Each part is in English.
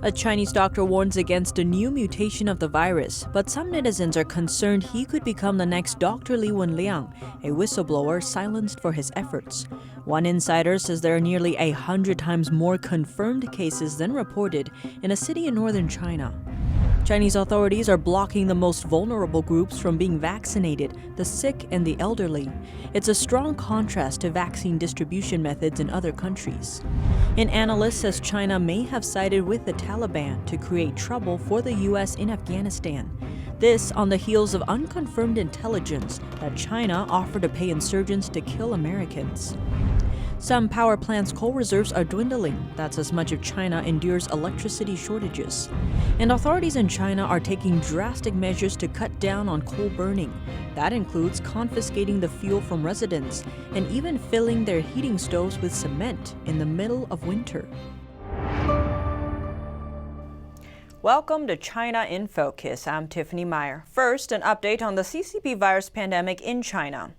A Chinese doctor warns against a new mutation of the virus, but some netizens are concerned he could become the next Dr. Wenliang, a whistleblower silenced for his efforts. One insider says there are nearly 100 times more confirmed cases than reported in a city in northern China. Chinese authorities are blocking the most vulnerable groups from being vaccinated, the sick and the elderly. It's a strong contrast to vaccine distribution methods in other countries. An analyst says China may have sided with the Taliban to create trouble for the U.S. in Afghanistan. This on the heels of unconfirmed intelligence that China offered to pay insurgents to kill Americans. Some power plants' coal reserves are dwindling. That's as much as China endures electricity shortages. And authorities in China are taking drastic measures to cut down on coal burning. That includes confiscating the fuel from residents and even filling their heating stoves with cement in the middle of winter. Welcome to China in Focus. I'm Tiffany Meyer. First, an update on the CCP virus pandemic in China.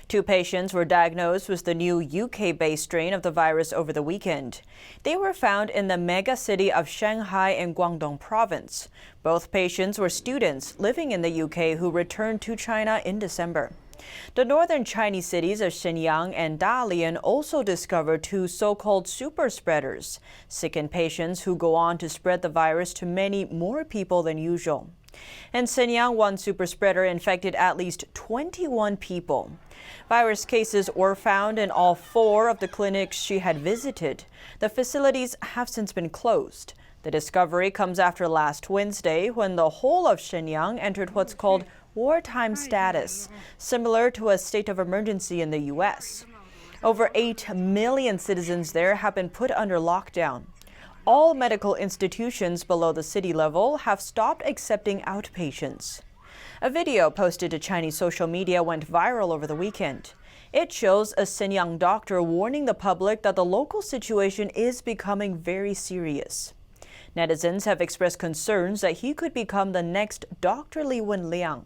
2 patients were diagnosed with the new UK-based strain of the virus over the weekend. They were found in the mega city of Shanghai in Guangdong province. Both patients were students living in the UK who returned to China in December. The northern Chinese cities of Shenyang and Dalian also discovered 2 so-called superspreaders, sickened patients who go on to spread the virus to many more people than usual. In Shenyang, one superspreader infected at least 21 people. Virus cases were found in all 4 of the clinics she had visited. The facilities have since been closed. The discovery comes after last Wednesday when the whole of Shenyang entered what's called wartime status, similar to a state of emergency in the U.S. Over 8 million citizens there have been put under lockdown. All medical institutions below the city level have stopped accepting outpatients. A video posted to Chinese social media went viral over the weekend. It shows a Shenyang doctor warning the public that the local situation is becoming very serious. Netizens have expressed concerns that he could become the next Dr. Wenliang.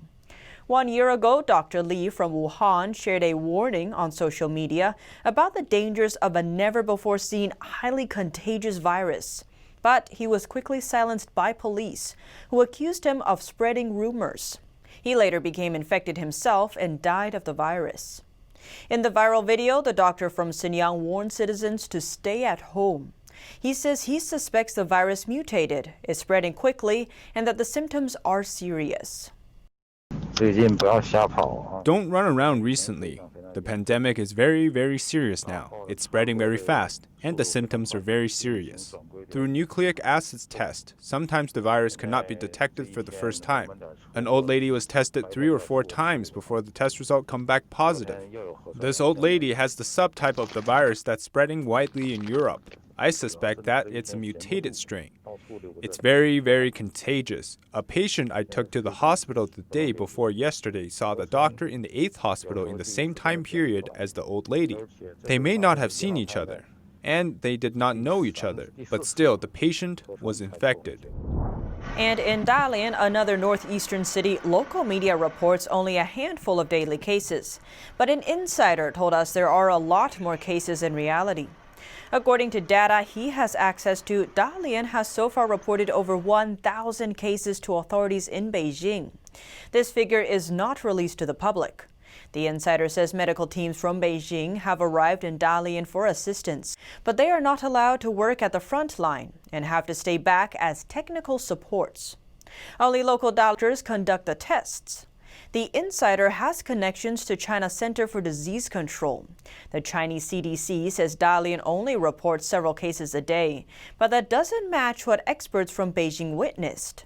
1 year ago, Dr. Li from Wuhan shared a warning on social media about the dangers of a never-before-seen, highly contagious virus. But he was quickly silenced by police, who accused him of spreading rumors. He later became infected himself and died of the virus. In the viral video, the doctor from Shenyang warned citizens to stay at home. He says he suspects the virus mutated, is spreading quickly, and that the symptoms are serious. Don't run around recently. The pandemic is very, very serious now. It's spreading very fast, and the symptoms are very serious. Through nucleic acids test, sometimes the virus cannot be detected for the first time. An old lady was tested 3 or 4 times before the test result come back positive. This old lady has the subtype of the virus that's spreading widely in Europe. I suspect that it's a mutated strain. It's very, very contagious. A patient I took to the hospital the day before yesterday saw the doctor in the 8th hospital in the same time period as the old lady. They may not have seen each other, and they did not know each other, but still the patient was infected. And in Dalian, another northeastern city, local media reports only a handful of daily cases. But an insider told us there are a lot more cases in reality. According to data he has access to, Dalian has so far reported over 1,000 cases to authorities in Beijing. This figure is not released to the public. The insider says medical teams from Beijing have arrived in Dalian for assistance, but they are not allowed to work at the front line and have to stay back as technical supports. Only local doctors conduct the tests. The insider has connections to China's Center for Disease Control. The Chinese CDC says Dalian only reports several cases a day, but that doesn't match what experts from Beijing witnessed.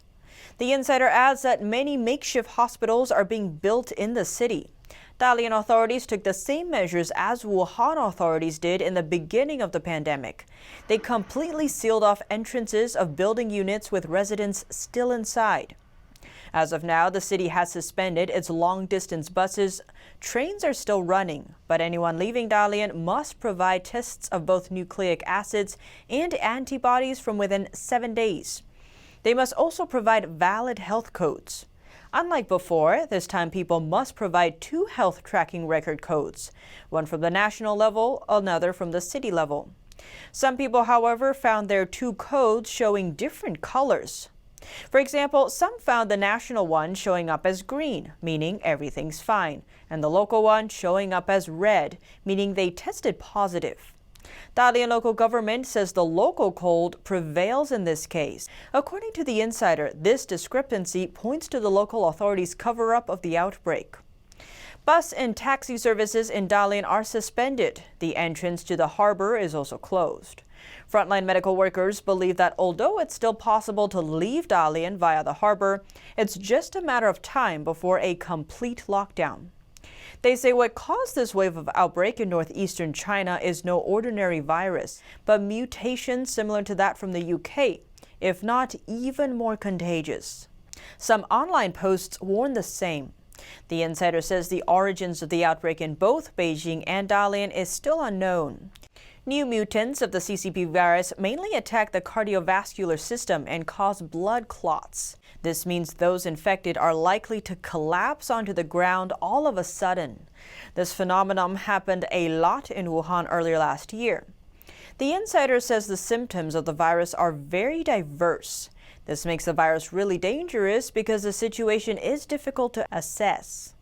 The insider adds that many makeshift hospitals are being built in the city. Dalian authorities took the same measures as Wuhan authorities did in the beginning of the pandemic. They completely sealed off entrances of building units with residents still inside. As of now, the city has suspended its long-distance buses. Trains are still running, but anyone leaving Dalian must provide tests of both nucleic acids and antibodies from within 7 days. They must also provide valid health codes. Unlike before, this time people must provide 2 health tracking record codes, one from the national level, another from the city level. Some people, however, found their two codes showing different colors. For example, some found the national one showing up as green, meaning everything's fine, and the local one showing up as red, meaning they tested positive. Dalian local government says the local code prevails in this case. According to the insider, this discrepancy points to the local authorities' cover-up of the outbreak. Bus and taxi services in Dalian are suspended. The entrance to the harbor is also closed. Frontline medical workers believe that although it's still possible to leave Dalian via the harbor, it's just a matter of time before a complete lockdown. They say what caused this wave of outbreak in northeastern China is no ordinary virus, but mutation similar to that from the UK, if not even more contagious. Some online posts warn the same. The insider says the origins of the outbreak in both Beijing and Dalian is still unknown. New mutants of the CCP virus mainly attack the cardiovascular system and cause blood clots. This means those infected are likely to collapse onto the ground all of a sudden. This phenomenon happened a lot in Wuhan earlier last year. The insider says the symptoms of the virus are very diverse. This makes the virus really dangerous because the situation is difficult to assess.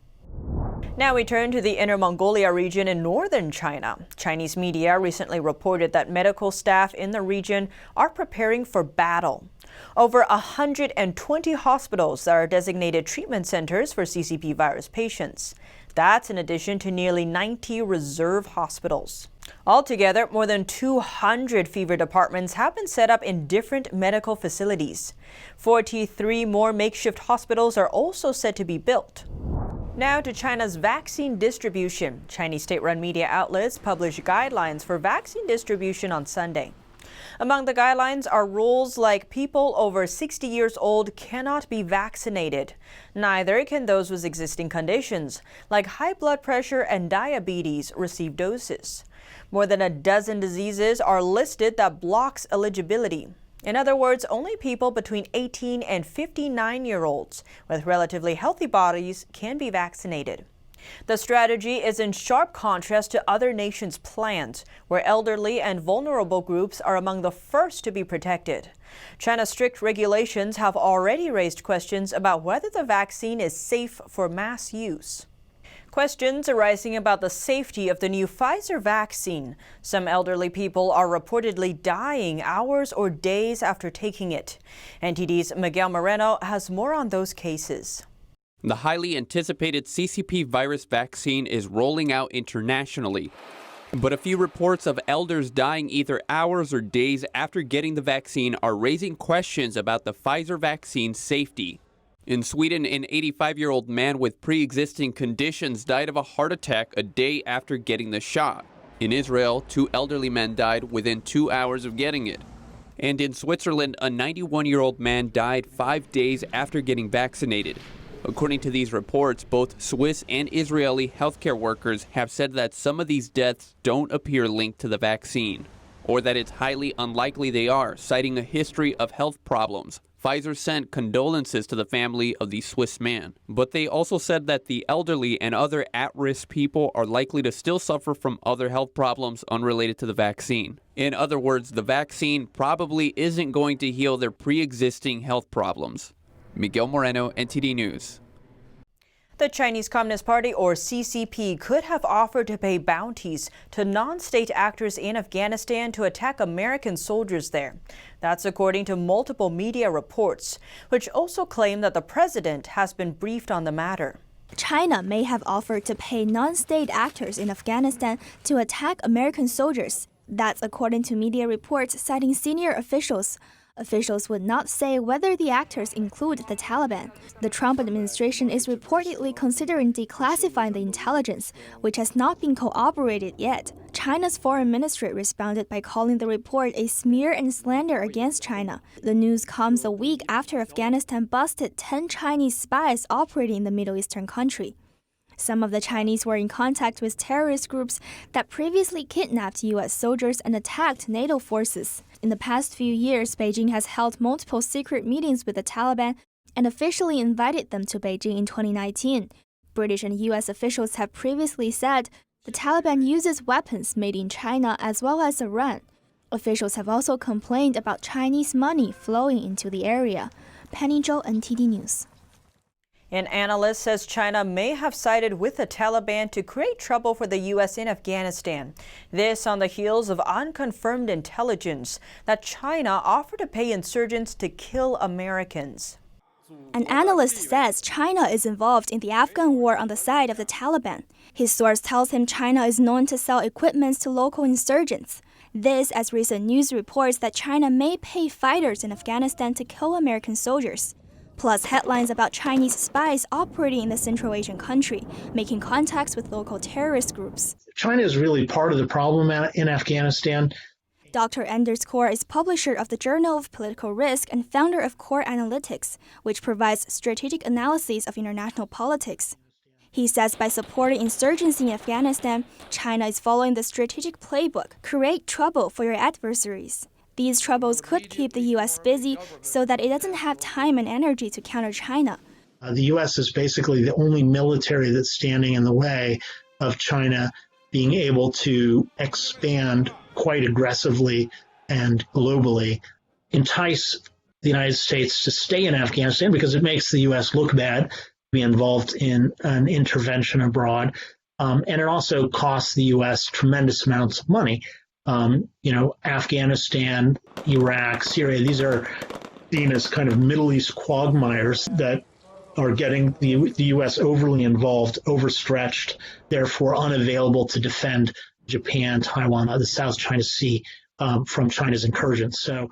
Now we turn to the Inner Mongolia region in northern China. Chinese media recently reported that medical staff in the region are preparing for battle. Over 120 hospitals are designated treatment centers for CCP virus patients. That's in addition to nearly 90 reserve hospitals. Altogether, more than 200 fever departments have been set up in different medical facilities. 43 more makeshift hospitals are also set to be built. Now to China's vaccine distribution. Chinese state-run media outlets published guidelines for vaccine distribution on Sunday. Among the guidelines are rules like people over 60 years old cannot be vaccinated. Neither can those with existing conditions, like high blood pressure and diabetes, receive doses. More than a dozen diseases are listed that blocks eligibility. In other words, only people between 18 and 59-year-olds with relatively healthy bodies can be vaccinated. The strategy is in sharp contrast to other nations' plans, where elderly and vulnerable groups are among the first to be protected. China's strict regulations have already raised questions about whether the vaccine is safe for mass use. Questions arising about the safety of the new Pfizer vaccine. Some elderly people are reportedly dying hours or days after taking it. NTD's Miguel Moreno has more on those cases. The highly anticipated CCP virus vaccine is rolling out internationally. But a few reports of elders dying either hours or days after getting the vaccine are raising questions about the Pfizer vaccine's safety. In Sweden, an 85-year-old man with pre-existing conditions died of a heart attack a day after getting the shot. In Israel, 2 elderly men died within 2 hours of getting it. And in Switzerland, a 91-year-old man died 5 days after getting vaccinated. According to these reports, both Swiss and Israeli healthcare workers have said that some of these deaths don't appear linked to the vaccine, or that it's highly unlikely they are, citing a history of health problems. Pfizer sent condolences to the family of the Swiss man, but they also said that the elderly and other at-risk people are likely to still suffer from other health problems unrelated to the vaccine. In other words, the vaccine probably isn't going to heal their pre-existing health problems. Miguel Moreno, NTD News. The Chinese Communist Party, or CCP, could have offered to pay bounties to non-state actors in Afghanistan to attack American soldiers there. That's according to multiple media reports, which also claim that the president has been briefed on the matter. China may have offered to pay non-state actors in Afghanistan to attack American soldiers. That's according to media reports citing senior officials. Officials would not say whether the actors include the Taliban. The Trump administration is reportedly considering declassifying the intelligence, which has not been corroborated yet. China's foreign ministry responded by calling the report a smear and slander against China. The news comes a week after Afghanistan busted 10 Chinese spies operating in the Middle Eastern country. Some of the Chinese were in contact with terrorist groups that previously kidnapped U.S. soldiers and attacked NATO forces. In the past few years, Beijing has held multiple secret meetings with the Taliban and officially invited them to Beijing in 2019. British and U.S. officials have previously said the Taliban uses weapons made in China as well as Iran. Officials have also complained about Chinese money flowing into the area. Penny Zhou, NTD News. An analyst says China may have sided with the Taliban to create trouble for the U.S. in Afghanistan. This on the heels of unconfirmed intelligence that China offered to pay insurgents to kill Americans. An analyst says China is involved in the Afghan war on the side of the Taliban. His source tells him China is known to sell equipment to local insurgents. This as recent news reports that China may pay fighters in Afghanistan to kill American soldiers. Plus headlines about Chinese spies operating in the Central Asian country, making contacts with local terrorist groups. China is really part of the problem in Afghanistan. Dr. Anders Core is publisher of the Journal of Political Risk and founder of Core Analytics, which provides strategic analyses of international politics. He says by supporting insurgency in Afghanistan, China is following the strategic playbook, create trouble for your adversaries. These troubles could keep the U.S. busy so that it doesn't have time and energy to counter China. The U.S. is basically the only military that's standing in the way of China being able to expand quite aggressively and globally, entice the United States to stay in Afghanistan because it makes the U.S. look bad, be involved in an intervention abroad, and it also costs the U.S. tremendous amounts of money. Afghanistan, Iraq, Syria, these are seen as kind of Middle East quagmires that are getting the U.S. overly involved, overstretched, therefore unavailable to defend Japan, Taiwan, the South China Sea from China's incursions. So,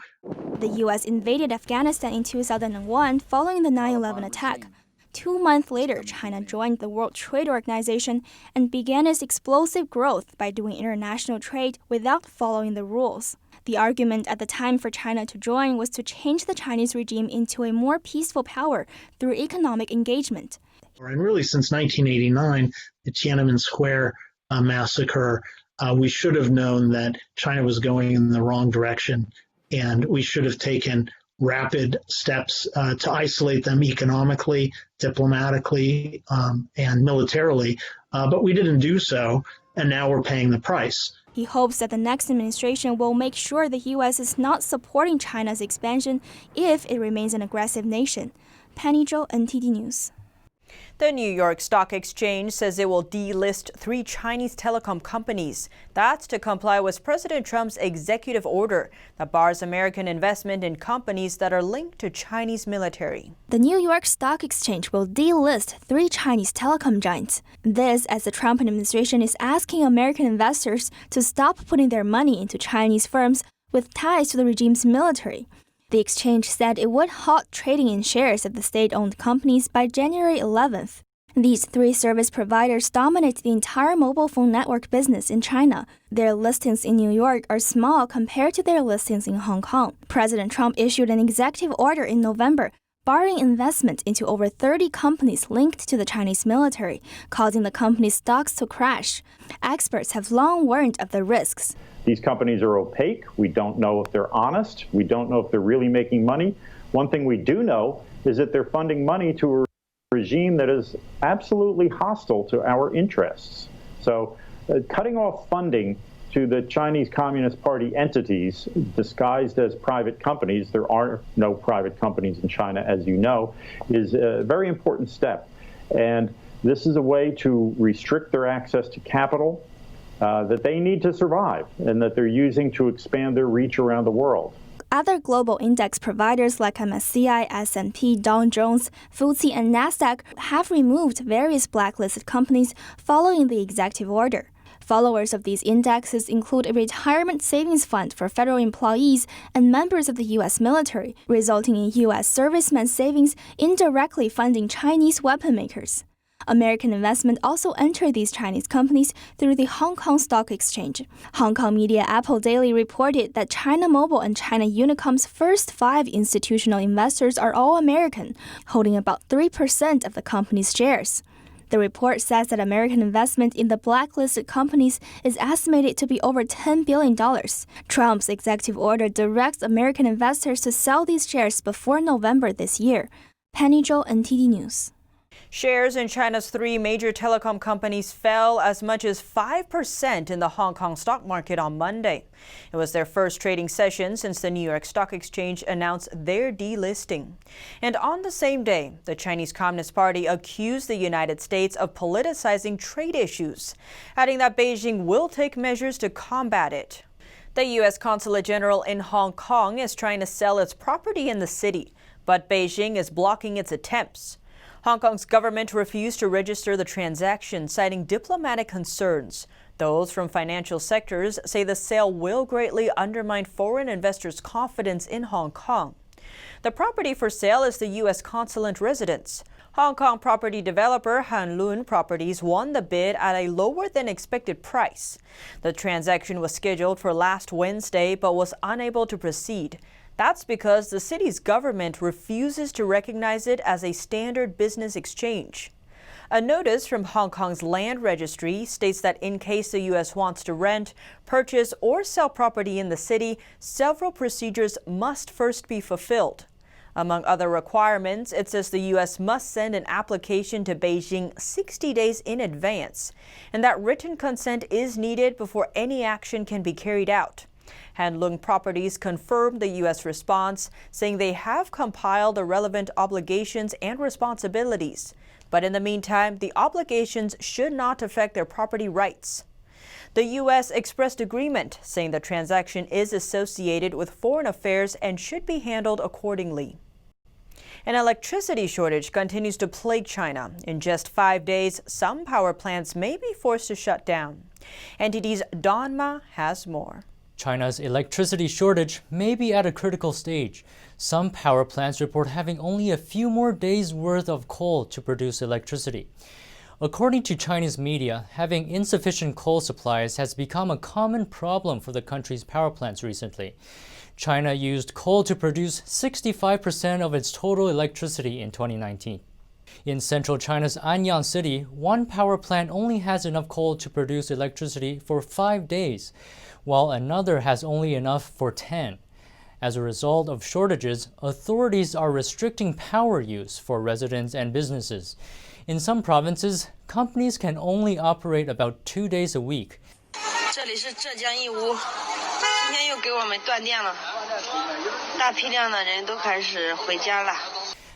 the U.S. invaded Afghanistan in 2001 following the 9/11 attack. 2 months later, China joined the World Trade Organization and began its explosive growth by doing international trade without following the rules. The argument at the time for China to join was to change the Chinese regime into a more peaceful power through economic engagement. And really, since 1989, the Tiananmen Square massacre, we should have known that China was going in the wrong direction, and we should have taken rapid steps to isolate them economically, diplomatically, and militarily. But we didn't do so, and now we're paying the price. He hopes that the next administration will make sure the U.S. is not supporting China's expansion if it remains an aggressive nation. Penny Zhou, NTD News. The New York Stock Exchange says it will delist 3 Chinese telecom companies. That's to comply with President Trump's executive order that bars American investment in companies that are linked to Chinese military. The New York Stock Exchange will delist 3 Chinese telecom giants. This as the Trump administration is asking American investors to stop putting their money into Chinese firms with ties to the regime's military. The exchange said it would halt trading in shares of the state-owned companies by January 11th. These 3 service providers dominate the entire mobile phone network business in China. Their listings in New York are small compared to their listings in Hong Kong. President Trump issued an executive order in November, barring investment into over 30 companies linked to the Chinese military, causing the company's stocks to crash. Experts have long warned of the risks. These companies are opaque. We don't know if they're honest. We don't know if they're really making money. One thing we do know is that they're funding money to a regime that is absolutely hostile to our interests. So cutting off funding to the Chinese Communist Party entities disguised as private companies, there are no private companies in China, as you know, is a very important step. And this is a way to restrict their access to capital that they need to survive and that they're using to expand their reach around the world. Other global index providers like MSCI, S&P, Dow Jones, FTSE, and Nasdaq have removed various blacklisted companies following the executive order. Followers of these indexes include a retirement savings fund for federal employees and members of the U.S. military, resulting in U.S. servicemen savings indirectly funding Chinese weapon makers. American investment also entered these Chinese companies through the Hong Kong Stock Exchange. Hong Kong media Apple Daily reported that China Mobile and China Unicom's first 5 institutional investors are all American, holding about 3% of the company's shares. The report says that American investment in the blacklisted companies is estimated to be over $10 billion. Trump's executive order directs American investors to sell these shares before November this year. Penny Zhou, NTD News. Shares in China's three major telecom companies fell as much as 5% in the Hong Kong stock market on Monday. It was their first trading session since the New York Stock Exchange announced their delisting. And on the same day, the Chinese Communist Party accused the United States of politicizing trade issues, adding that Beijing will take measures to combat it. The U.S. Consulate General in Hong Kong is trying to sell its property in the city, but Beijing is blocking its attempts. Hong Kong's government refused to register the transaction, citing diplomatic concerns. Those from financial sectors say the sale will greatly undermine foreign investors' confidence in Hong Kong. The property for sale is the U.S. consulate residence. Hong Kong property developer Han Lun Properties won the bid at a lower than expected price. The transaction was scheduled for last Wednesday but was unable to proceed. That's because the city's government refuses to recognize it as a standard business exchange. A notice from Hong Kong's land registry states that in case the U.S. wants to rent, purchase, or sell property in the city, several procedures must first be fulfilled. Among other requirements, it says the U.S. must send an application to Beijing 60 days in advance, and that written consent is needed before any action can be carried out. Han Lung Properties confirmed the U.S. response, saying they have compiled the relevant obligations and responsibilities. But in the meantime, the obligations should not affect their property rights. The U.S. expressed agreement, saying the transaction is associated with foreign affairs and should be handled accordingly. An electricity shortage continues to plague China. In just 5 days, some power plants may be forced to shut down. NTD's Don Ma has more. China's electricity shortage may be at a critical stage. Some power plants report having only a few more days' worth of coal to produce electricity. According to Chinese media, having insufficient coal supplies has become a common problem for the country's power plants recently. China used coal to produce 65% of its total electricity in 2019. In central China's Anyang city, one power plant only has enough coal to produce electricity for 5 days, while another has only enough for 10. As a result of shortages, authorities are restricting power use for residents and businesses. In some provinces, companies can only operate about 2 days a week.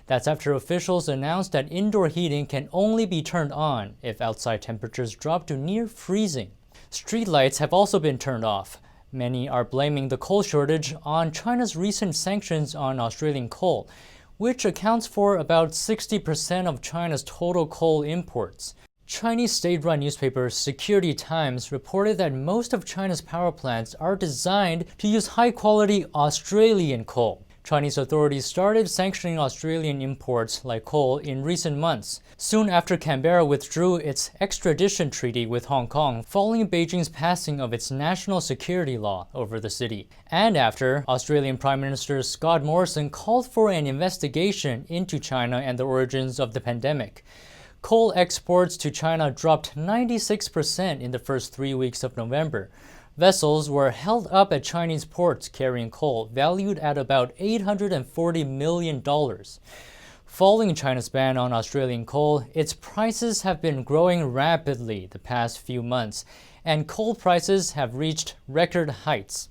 That's after officials announced that indoor heating can only be turned on if outside temperatures drop to near freezing. Street lights have also been turned off. Many are blaming the coal shortage on China's recent sanctions on Australian coal, which accounts for about 60% of China's total coal imports. Chinese state-run newspaper Security Times reported that most of China's power plants are designed to use high-quality Australian coal. Chinese authorities started sanctioning Australian imports like coal in recent months, soon after Canberra withdrew its extradition treaty with Hong Kong following Beijing's passing of its national security law over the city, and after Australian Prime Minister Scott Morrison called for an investigation into China and the origins of the pandemic. Coal exports to China dropped 96% in the first 3 weeks of November. Vessels were held up at Chinese ports carrying coal, valued at about $840 million. Following China's ban on Australian coal, its prices have been growing rapidly the past few months, and coal prices have reached record heights.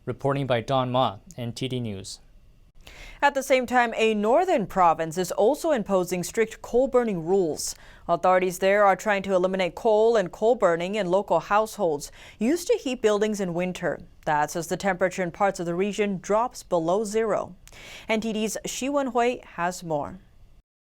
Reporting by Don Ma, NTD News. At the same time, a northern province is also imposing strict coal burning rules. Authorities there are trying to eliminate coal and coal burning in local households used to heat buildings in winter. That's as the temperature in parts of the region drops below zero. NTD's Shi Wenhui has more.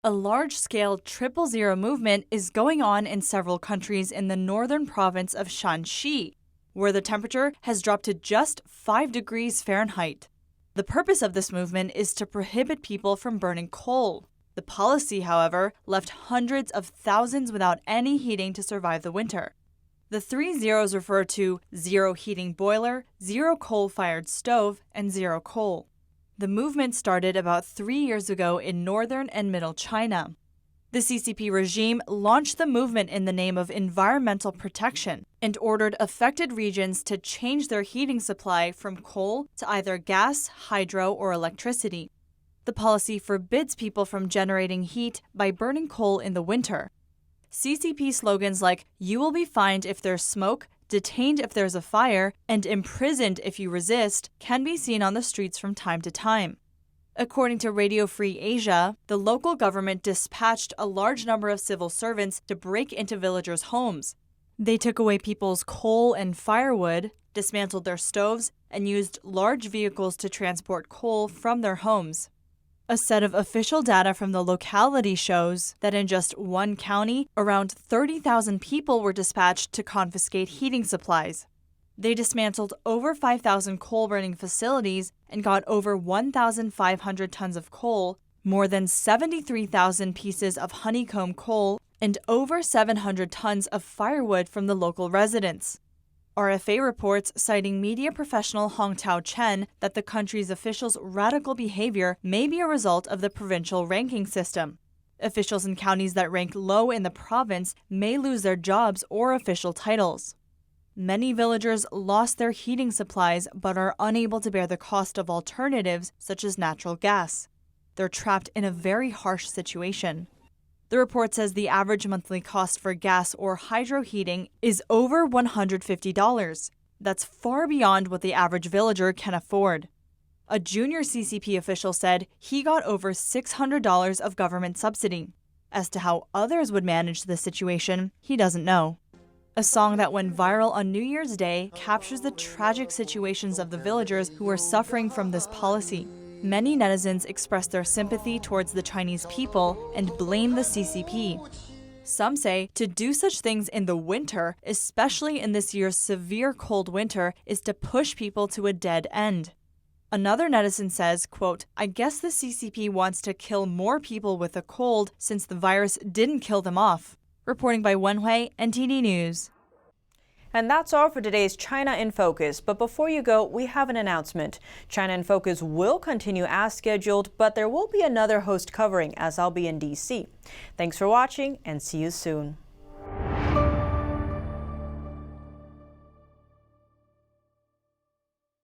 A large-scale triple zero movement is going on in several countries in the northern province of Shanxi, where the temperature has dropped to just 5 degrees Fahrenheit. The purpose of this movement is to prohibit people from burning coal. The policy, however, left hundreds of thousands without any heating to survive the winter. The 3 zeros refer to zero heating boiler, zero coal-fired stove, and zero coal. The movement started about 3 years ago in northern and middle China. The CCP regime launched the movement in the name of environmental protection and ordered affected regions to change their heating supply from coal to either gas, hydro, or electricity. The policy forbids people from generating heat by burning coal in the winter. CCP slogans like, "You will be fined if there's smoke," "Detained if there's a fire," and "Imprisoned if you resist" can be seen on the streets from time to time. According to Radio Free Asia, the local government dispatched a large number of civil servants to break into villagers' homes. They took away people's coal and firewood, dismantled their stoves, and used large vehicles to transport coal from their homes. A set of official data from the locality shows that in just one county, around 30,000 people were dispatched to confiscate heating supplies. They dismantled over 5,000 coal-burning facilities and got over 1,500 tons of coal, more than 73,000 pieces of honeycomb coal, and over 700 tons of firewood from the local residents. RFA reports, citing media professional Hong Tao Chen, that the country's officials' radical behavior may be a result of the provincial ranking system. Officials in counties that rank low in the province may lose their jobs or official titles. Many villagers lost their heating supplies but are unable to bear the cost of alternatives such as natural gas. They're trapped in a very harsh situation. The report says the average monthly cost for gas or hydro heating is over $150. That's far beyond what the average villager can afford. A junior CCP official said he got over $600 of government subsidy. As to how others would manage the situation, he doesn't know. A song that went viral on New Year's Day captures the tragic situations of the villagers who are suffering from this policy. Many netizens express their sympathy towards the Chinese people and blame the CCP. Some say to do such things in the winter, especially in this year's severe cold winter, is to push people to a dead end. Another netizen says, quote, "I guess the CCP wants to kill more people with a cold since the virus didn't kill them off." Reporting by Wenhui, NTD News. And that's all for today's China in Focus. But before you go, we have an announcement. China in Focus will continue as scheduled, but there will be another host covering as I'll be in DC. Thanks for watching and see you soon.